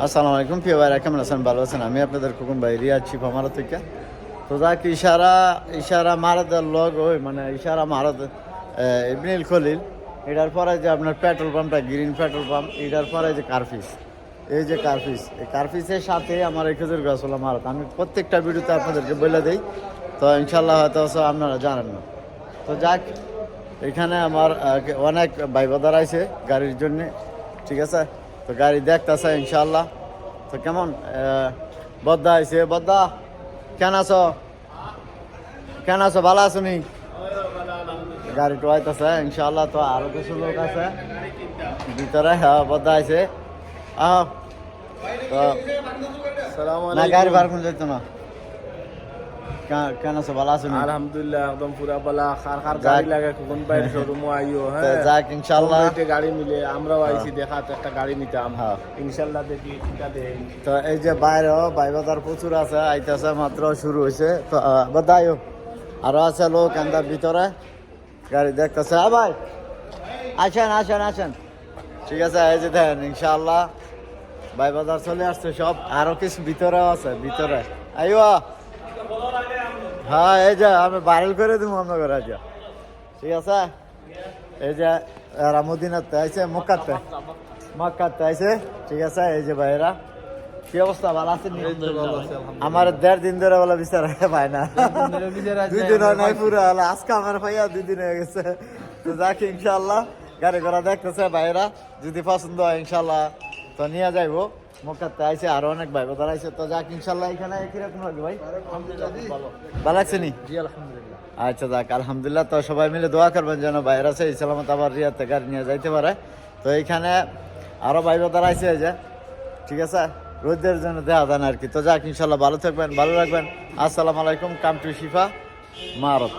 আসসালামু আলাইকুম প্রিয় ভাইরা, কেমন আছেন? ভালো আছেন? আমি আপনাদের খোকন ভাই, রিয়াদ শিফ আমার থেকে। তো যাক ইশারা মারাদের লগ ওই মানে ইশারা মারাদ ইবনুল খলিল, এটার পরে যে আপনার পেট্রোল পাম্পটা গ্রিন পেট্রোল পাম্প, এটার পরে যে কার্ফিস, এই যে কার্ফিস, এই কার্ফিসের সাথে আমার এই খেজুর গাছ হলো মারাদ। আমি প্রত্যেকটা ভিডিওতে আপনাদেরকে বলে দিই, তো ইনশাল্লাহ হয়তো আপনারা জানেন না। তো যাক, এখানে আমার অনেক ভাই বাদার আছে গাড়ির জন্যে, ঠিক আছে? তো গাড়ি দেখতেছে ইনশাল্লাহ। তো কেমন বদ্দা আইছে? বদ্দা কেন আছো? কেন আছো? ভালো আছো নি? গাড়ি টোয়াইতেছে ইনশাল্লাহ। তো আরো কিছু লোক আছে ভিতরে। হ্যাঁ, বদ্দা আইছে। আহ তো না, গাড়ি বার করে যেত না। কেন আছো? ভালো আছো নি? আলহামদুলিল্লাহ একদম পুরা বালা খার গাড়ি লাগে কোন বাইরে শোরুমে আইও। হ্যাঁ, যাক ইনশাল্লাহ গাড়ি মিলে আমরাও আইছি দেখাতে, একটা গাড়ি নিতাম। হ্যাঁ, ইনশাল্লাহ দেখি ঠিকা দেই। তো এই যে বাইরেও ভাই বাজার প্রচুর আছে, আইতেছে, মাত্র শুরু হয়েছে। তো বাদাইও আরো আছে লোক এন্দার ভিতরে গাড়ি দেখতেছে। ভাই আসেন আসেন আসেন, ঠিক আছে? এই যে দেখেন ইনশাআল্লাহ ভাই বাজার চলে আসছে সব। আরো কিছু ভিতরেও আছে, ভিতরে আইও। হ্যাঁ, এই যে আমি ভাইরাল করে দিব আপনার ঘরে, ঠিক আছে? এই যে এরা মদিনাতে আইছে, মক্কাতে আইছে, ঠিক আছে? এই যে ভাইরা, কি অবস্থা? ভালো আছেন? আমার 1.5 দিন ধরে বলে বিচার পায় না, 2 দিন হয় নাই পুরো, আজকে আমার ভাইয়া 2 দিন হয়ে গেছে। তো যাক ইনশাল্লাহ গাড়ি ঘোড়া দেখতেছে ভাইরা, যদি পছন্দ হয় ইনশাল্লাহ তো নিয়ে যাইবো। মক্কাতে আইছে আরো অনেক ভাই বোধ আইছে। তো যাক ইনশাল্লাহ এখানে কিরকম লাগে ভাই? ভালো লাগছে নি? জি আলহামদুলিল্লাহ। আচ্ছা যাক আলহামদুলিল্লাহ। তো সবাই মিলে দোয়া করবেন যেন ভাইরা সেই সালামত আবার রিয়াতে গাড়ি নিয়ে যাইতে পারে। তো এইখানে আরো ভাই বোধার আইছে, এই যে, ঠিক আছে? রোদের জন্য দেওয়া দেন আর কি। তো যাক ইনশাল্লাহ ভালো থাকবেন, ভালো রাখবেন। আসসালামু আলাইকুম। Come to Shifa মারত।